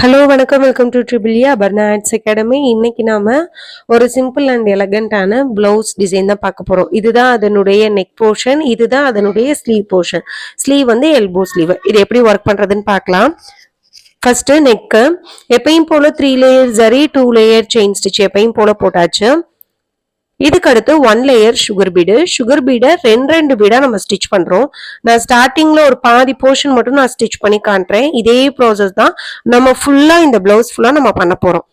Hello வணக்கம், welcome to triple E Aparna arts academy. இன்னைக்கு நாம ஒரு சிம்பிள் அண்ட் எலகண்டான பிளவுஸ் டிசைன் தான் பார்க்க போறோம். இதுதான் அதனுடைய நெக் போர்ஷன், இதுதான் அதனுடைய ஸ்லீவ் போர்ஷன். ஸ்லீவ் வந்து எல்போ ஸ்லீவ். இது எப்படி ஒர்க் பண்றதுன்னு பார்க்கலாம். ஃபர்ஸ்ட் நெக்கு எப்பயும் போல 3 layer zari 2 layer chain stitch எப்பயும் போல போட்டாச்சு. இதுக்கு அடுத்து 1 லேயர் சுகர் பீடை ரெண்டு பீடா நம்ம ஸ்டிச் பண்றோம். நான் ஸ்டார்டிங்ல ஒரு பாதி போர்ஷன் மட்டும் நான் ஸ்டிச் பண்ணி காட்டுறேன். இதே ப்ராசஸ் தான் நம்ம ஃபுல்லா இந்த பிளவுஸ் ஃபுல்லா நம்ம பண்ண போறோம்.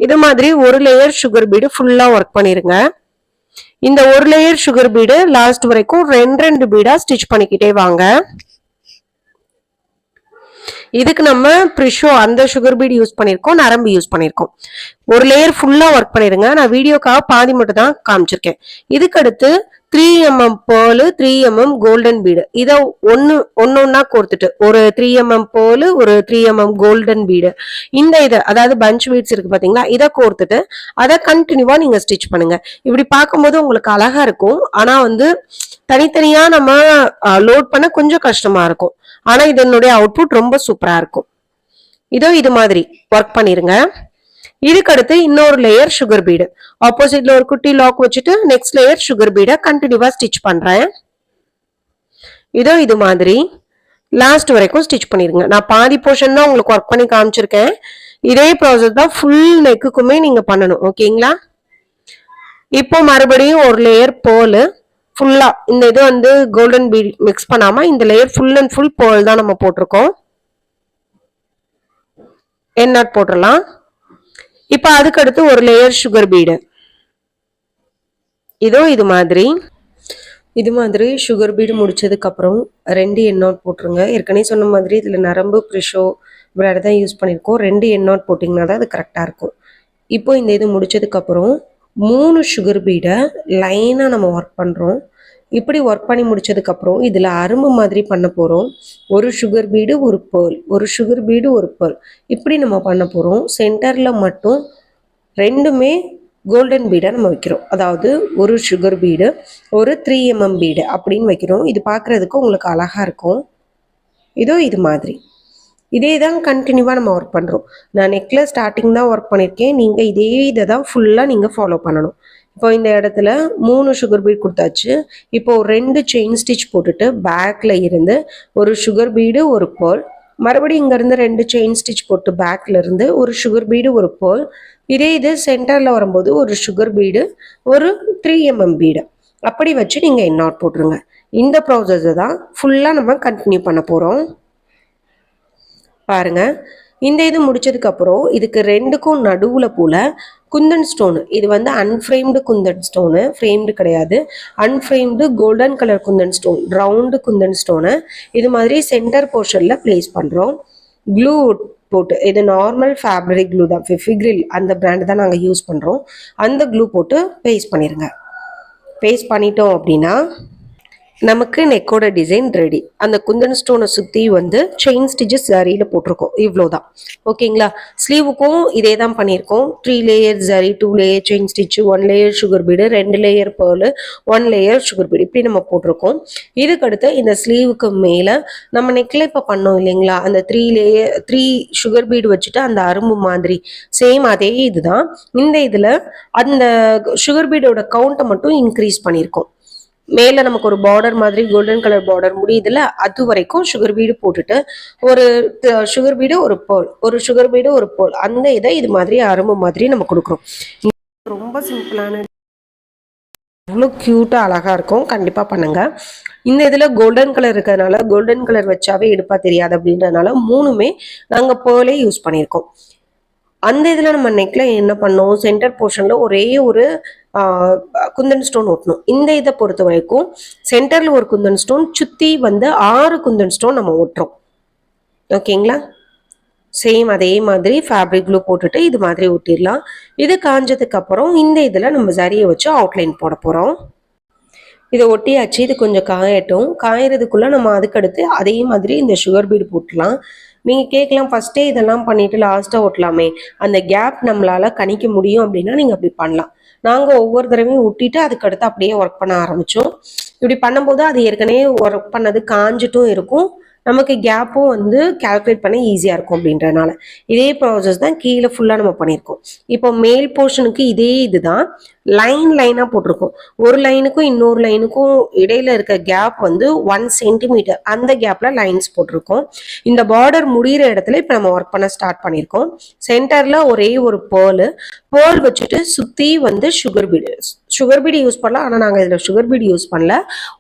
இது மாதிரி ஒரு லேயர் சுகர் பீடு ஃபுல்லா ஒர்க் பண்ணிருங்க. இந்த ஒரு லேயர் சுகர் பீடு லாஸ்ட் வரைக்கும் ரெண்டு பீடா ஸ்டிச் பண்ணிக்கிட்டே வாங்க. இதுக்கு நம்ம ப்ரிஷோ அந்த சுகர் பீட் யூஸ் பண்ணிருக்கோம், நரம்பு யூஸ் பண்ணிருக்கோம். ஒரு லேயர் ஃபுல்லா ஒர்க் பண்ணிருங்க. நான் வீடியோக்காக பாதி மட்டும் தான் காமிச்சிருக்கேன். இதுக்கு அடுத்து 3mm pearl 3mm golden bead இதை ஒன்னொன்னா கோர்த்துட்டு ஒரு 3mm பேர்ல் ஒரு 3mm கோல்டன் பீடு இந்த இதை அதாவது பஞ்ச் பீட்ஸ் இருக்கு பாத்தீங்களா, இதை கோர்த்துட்டு அதை கண்டினியூவா நீங்க ஸ்டிச் பண்ணுங்க. இப்படி பார்க்கும்போது உங்களுக்கு அழகா இருக்கும். ஆனா வந்து தனித்தனியா நம்ம லோட் பண்ண கொஞ்சம் கஷ்டமா இருக்கும். ஆனா இதனுடைய அவுட்புட் ரொம்ப சூப்பரா இருக்கும். இதோ இது மாதிரி ஒர்க் பண்ணிருங்க. இதுக்கு அடுத்து இன்னொரு லேயர் சுகர் பீடு ஆப்போசிட்ல ஒரு குட்டி லாக் வச்சுட்டு நெக்ஸ்ட் லேயர் சுகர் பீடை கண்டினியூவா ஸ்டிச் பண்றேன். இதோ இது மாதிரி லாஸ்ட் வரைக்கும் ஸ்டிச் பண்ணிருங்க. நான் பாதி போர்ஷன் தான் உங்களுக்கு ஒர்க் பண்ணி காமிச்சிருக்கேன். இதே ப்ராசஸ் தான் ஃபுல் நெக்குக்குமே நீங்க பண்ணணும். ஓகேங்களா? இப்போ மறுபடியும் ஒரு லேயர் பேர்ல் ஃபுல்லா இந்த இது வந்து கோல்டன் பீட் மிக்ஸ் பண்ணாம இந்த layer full and full pearl தான் நம்ம போட்டிருக்கோம். என் நாட் போட்டுடலாம். இப்ப அதுக்கு அடுத்து ஒரு லேயர் சுகர் பீடு இதோ இது மாதிரி சுகர் பீடு முடிச்சதுக்கு அப்புறம் 2 என் நாட் போட்டுருங்க. ஏற்கனவே சொன்ன மாதிரி இதுல நரம்பு ப்ரிஷோ இப்படி தான் யூஸ் பண்ணிருக்கோம். 2 என் நாட் போட்டிங்கன்னா தான் அது கரெக்டா இருக்கும். இப்போ இந்த இது முடிச்சதுக்கு அப்புறம் 3 சுகர் பீடை லைனா நம்ம ஒர்க் பண்றோம். இப்படி ஒர்க் பண்ணி முடிச்சதுக்கு அப்புறம் இதுல அரும்பு மாதிரி பண்ண போறோம். ஒரு சுகர் பீடு ஒரு பேர்ல், ஒரு சுகர் பீடு ஒரு பேர்ல், இப்படி நம்ம பண்ண போறோம். சென்டர்ல மட்டும் ரெண்டுமே கோல்டன் பீடை நம்ம வைக்கிறோம். அதாவது ஒரு சுகர் பீடு ஒரு 3mm பீடு அப்படின்னு வைக்கிறோம். இது பார்க்கறதுக்கு உங்களுக்கு அழகா இருக்கும். இதோ இது மாதிரி இதே தான் கண்டினியூவா நம்ம ஒர்க் பண்றோம். நான் நெக்ல ஸ்டார்டிங் தான் ஒர்க் பண்ணிருக்கேன். நீங்க இதே இதை தான் ஃபுல்லா நீங்க ஃபாலோ பண்ணணும். இப்போ இந்த இடத்துல 3 சுகர் பீட் கொடுத்தாச்சு. இப்போ 2 செயின் ஸ்டிச் போட்டுட்டு பேக்ல இருந்து ஒரு சுகர் பீடு ஒரு பேர்ல், மறுபடியும் இங்க இருந்து 2 செயின் ஸ்டிச் போட்டு பேக்ல இருந்து ஒரு சுகர் பீடு ஒரு பேர்ல், இதே இது சென்டர்ல வரும்போது ஒரு சுகர் பீடு ஒரு 3mm பீடு அப்படி வச்சு நீங்க என் நாட் போட்டுருங்க. இந்த ப்ராசஸ் தான் ஃபுல்லா நம்ம கண்டினியூ பண்ண போறோம். பாருங்க, இந்த இது முடிச்சதுக்கு அப்புறம் இதுக்கு ரெண்டுக்கும் நடுவுல போல குந்தன் ஸ்டோனு, இது வந்து அன்ஃப்ரேம்டு குந்தன் ஸ்டோனு, ஃப்ரேம்டு கிடையாது, unframed golden colour kundan stone, round kundan stone இது மாதிரி சென்டர் போர்ஷன்ல பிளேஸ் பண்றோம். க்ளூ போட்டு, இது நார்மல் ஃபேப்ரிக் க்ளூ தான், ஃபிஃபிக்ரில் அந்த பிராண்ட் தான் நாங்கள் யூஸ் பண்றோம். அந்த க்ளூ போட்டு பேஸ்ட் பண்ணிருங்க. பேஸ்ட் பண்ணிட்டோம் அப்படின்னா நமக்கு நெக்கோட டிசைன் ரெடி. அந்த குந்தன் ஸ்டோனை சுற்றி வந்து செயின் ஸ்டிச்சஸ் ஜரியில போட்டிருக்கோம். இவ்வளோதான். ஓகேங்களா? ஸ்லீவுக்கும் இதே தான் பண்ணியிருக்கோம். 3 layer zari 2 layer chain stitch 1 layer sugar bead 2 layer pearl 1 layer sugar bead இப்படி நம்ம போட்டிருக்கோம். இதுக்கடுத்து இந்த ஸ்லீவுக்கு மேலே நம்ம நெக்ல இப்போ பண்ணோம் இல்லைங்களா, அந்த 3 சுகர் பீடு வச்சுட்டு அந்த அரும்பு மாதிரி சேம் அதே இதுதான். இந்த இதில் அந்த சுகர் பீடோட கவுண்ட்டை மட்டும் இன்க்ரீஸ் பண்ணியிருக்கோம். மேல நமக்கு ஒரு பார்டர் மாதிரி கோல்டன் கலர் பார்டர் முடியுதுல, அது வரைக்கும் சுகர் பீடு போட்டுட்டு ஒரு சுகர் பீடு ஒரு பேர்ல், ஒரு சுகர் பீடு ஒரு பேர்ல், அந்த இதை இது மாதிரி அரும்பு மாதிரி நம்ம கொடுக்குறோம். ரொம்ப சிம்பிளான, அவ்வளோ கியூட்டா அழகா இருக்கும். கண்டிப்பா பண்ணுங்க. இந்த இதுல கோல்டன் கலர் இருக்கிறதுனால கோல்டன் கலர் வச்சாவே எடுப்பா தெரியாது அப்படின்றதுனால 3மே நாங்க பேர்லே யூஸ் பண்ணியிருக்கோம். அந்த இதுல நம்ம நெக்ல என்ன பண்ணோம், சென்டர் போர்ஷன்ல ஒரே ஒரு குந்தன் ஸ்டோன் ஓட்டணும். இந்த இதை பொறுத்த வரைக்கும் சென்டர்ல ஒரு குந்தன் ஸ்டோன், சுத்தி வந்து 6 குந்தன் ஸ்டோன் நம்ம ஓட்டுறோம். ஓகேங்களா? சேம் அதே மாதிரி ஃபேப்ரிக் க்ளூ போட்டுட்டு இது மாதிரி ஒட்டிடலாம். இது காஞ்சதுக்கு அப்புறம் இந்த இதுல நம்ம ஜரியை வச்சு அவுட்லைன் போட போறோம். இதை ஒட்டியாச்சு. இது கொஞ்சம் காயட்டும். காயறதுக்குள்ள நம்ம அதுக்கடுத்து அதே மாதிரி இந்த சுகர் பீடு போட்டுலாம். நீங்க கேட்கலாம், ஃபர்ஸ்டே இதெல்லாம் பண்ணிட்டு லாஸ்டா ஒட்டலாமே, அந்த கேப் நம்மளால கணிக்க முடியும் அப்படின்னா நீங்க அப்படி பண்ணலாம். நாங்க ஒவ்வொரு தடவையும் ஒட்டிட்டு அதுக்கடுத்து அப்படியே ஒர்க் பண்ண ஆரம்பிச்சோம். இப்படி பண்ணும்போது அது ஏற்கனவே ஒர்க் பண்ணது காஞ்சிட்டும் இருக்கும், நமக்கு கேப்பும் வந்து கால்குலேட் பண்ண ஈஸியாக இருக்கும் அப்படின்றனால இதே ப்ராசஸ் தான் கீழே ஃபுல்லாக நம்ம பண்ணியிருக்கோம். இப்போ மேல் போர்ஷனுக்கு இதே இதுதான் லைனாக போட்டிருக்கோம். ஒரு லைனுக்கும் இன்னொரு லைனுக்கும் இடையில இருக்க கேப் வந்து 1 சென்டிமீட்டர், அந்த கேப்ல லைன்ஸ் போட்டிருக்கோம். இந்த பார்டர் முடிகிற இடத்துல இப்போ நம்ம ஒர்க் பண்ண ஸ்டார்ட் பண்ணியிருக்கோம். சென்டர்ல ஒரே ஒரு பேர்ல் வச்சுட்டு சுற்றி வந்து சுகர் பீடு யூஸ் பண்ணலாம். ஆனால் நாங்கள் இதில் சுகர் பீடு யூஸ் பண்ணல,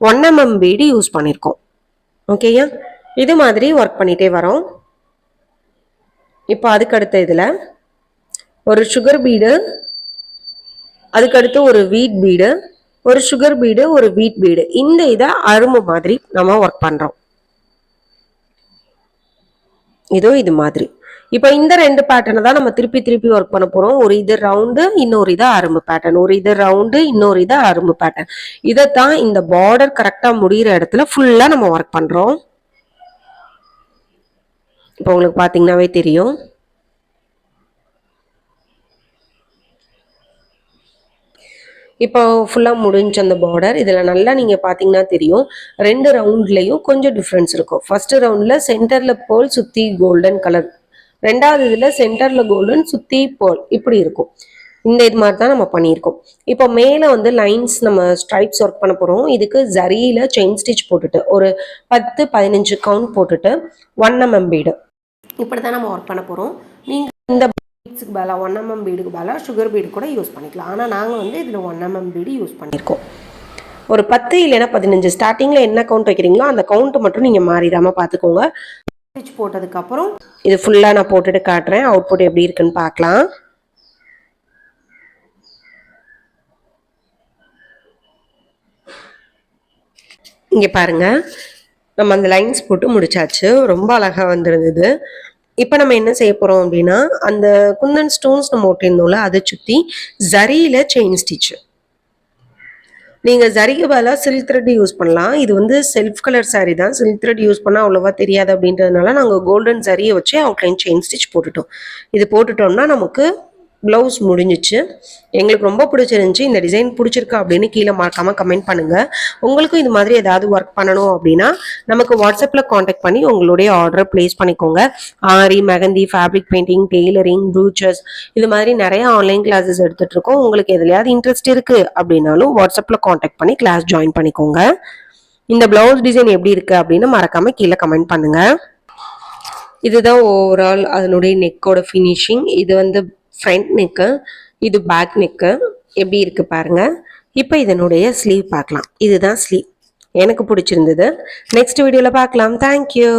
1mm பீடு யூஸ் பண்ணியிருக்கோம். ஓகேயா, இது மாதிரி ஒர்க் பண்ணிட்டே வரோம். இப்போ அதுக்கடுத்த இதில் ஒரு சுகர் பீடு, அதுக்கடுத்து ஒரு வீட் பீடு, ஒரு சுகர் பீடு, ஒரு வீட் பீடு, இந்த இதை அரும்பு மாதிரி நம்ம ஒர்க் பண்றோம். இதோ இது மாதிரி. இப்போ இந்த 2 பேட்டர்னை தான் நம்ம திருப்பி ஒர்க் பண்ண போறோம். ஒரு இது ரவுண்டு, இன்னொரு இது அரும்பு பேட்டர்ன், ஒரு இது ரவுண்டு, இன்னொரு இது அரும்பு பேட்டர்ன். இதைத்தான் இந்த பார்டர் கரெக்டா முடிகிற இடத்துல ஃபுல்லா நம்ம ஒர்க் பண்றோம். இப்போ உங்களுக்கு பாத்தீங்கன்னாவே தெரியும். இப்போ ஃபுல்லாக முடிஞ்ச அந்த பார்டர் இதில் நல்லா நீங்கள் பார்த்தீங்கன்னா தெரியும், 2 ரவுண்ட்லேயும் கொஞ்சம் டிஃப்ரென்ஸ் இருக்கும். ஃபர்ஸ்ட் ரவுண்டில் சென்டரில் பேர்ல் சுற்றி கோல்டன் கலர், ரெண்டாவது இதில் சென்டரில் கோல்டன் சுற்றி பேர்ல், இப்படி இருக்கும். இந்த இது மாதிரி தான் நம்ம பண்ணியிருக்கோம். இப்போ மேலே வந்து லைன்ஸ் நம்ம ஸ்ட்ரைப்ஸ் ஒர்க் பண்ண போகிறோம். இதுக்கு ஜரியில் செயின் ஸ்டிச் போட்டுட்டு ஒரு 10-15 கவுண்ட் போட்டுட்டு 1mm பீடு இப்படி தான் நம்ம ஒர்க் பண்ண போகிறோம். நீங்கள் இந்த பீட்ஸுக்கு பதிலாக 1mm பீடுக்கு பதிலாக சுகர் பீடு கூட யூஸ் பண்ணிக்கலாம். ஆனால் நாங்கள் வந்து இதில் 1mm பீடு யூஸ் பண்ணியிருக்கோம். ஒரு 10 இல்லைன்னா 15 ஸ்டார்டிங்கில் என்ன கவுண்ட் வைக்கிறீங்களோ அந்த கவுண்ட்டு மட்டும் நீங்கள் மாறிடாமல் பார்த்துக்கோங்க. ஸ்டிச் போட்டதுக்கப்புறம் இது ஃபுல்லாக நான் போட்டுட்டு காட்டுறேன், அவுட்புட் எப்படி இருக்குன்னு பார்க்கலாம். இங்கே பாருங்க, நம்ம அந்த லைன்ஸ் போட்டு முடிச்சாச்சு. ரொம்ப அழகாக வந்துருந்தது. இப்போ நம்ம என்ன செய்ய போகிறோம் அப்படின்னா, அந்த குந்தன் ஸ்டோன்ஸ் நம்ம ஒட்டியிருந்தோம்ல, அதை சுற்றி ஜரியில் செயின் ஸ்டிச்சு. நீங்கள் ஜரிக்கு பதிலாக சில்க் த்ரெட் யூஸ் பண்ணலாம். இது வந்து செல்ஃப் கலர் சாரீ தான், சில்க் த்ரெட் யூஸ் பண்ணால் அவ்வளோவா தெரியாது அப்படின்றதுனால நாங்கள் கோல்டன் ஜரியை வச்சு அவுட்லைன் செயின் ஸ்டிச் போட்டுட்டோம். இது போட்டுட்டோம்னா நமக்கு ப்ளவுஸ் முடிஞ்சிச்சு. எங்களுக்கு ரொம்ப பிடிச்சிருந்துச்சி. இந்த டிசைன் பிடிச்சிருக்கா அப்படின்னு கீழே மறக்காமல் கமெண்ட் பண்ணுங்கள். உங்களுக்கும் இது மாதிரி ஏதாவது ஒர்க் பண்ணணும் அப்படின்னா நமக்கு வாட்ஸ்அப்பில் காண்டாக்ட் பண்ணி உங்களுடைய ஆர்டரை ப்ளேஸ் பண்ணிக்கோங்க. ஆரி, mehndi, fabric painting, tailoring, brochures, இது மாதிரி நிறைய ஆன்லைன் கிளாஸஸ் எடுத்துகிட்டு இருக்கோம். உங்களுக்கு எதுலையாவது இன்ட்ரெஸ்ட் இருக்குது அப்படின்னாலும் வாட்ஸ்அப்பில் காண்டாக்ட் பண்ணி கிளாஸ் ஜாயின் பண்ணிக்கோங்க. இந்த ப்ளவுஸ் டிசைன் எப்படி இருக்குது அப்படின்னு மறக்காமல் கீழே கமெண்ட் பண்ணுங்கள். இதுதான் ஓவரால் அதனுடைய நெக்கோட ஃபினிஷிங். இது வந்து ஃப்ரண்ட் நெக்கு, இது பேக் நெக்கு, எப்படி இருக்கு பாருங்க. இப்போ இதனுடைய ஸ்லீவ் பார்க்கலாம். இதுதான் ஸ்லீவ். எனக்கு பிடிச்சிருந்தது. நெக்ஸ்ட் வீடியோவில் பார்க்கலாம். தேங்க்யூ.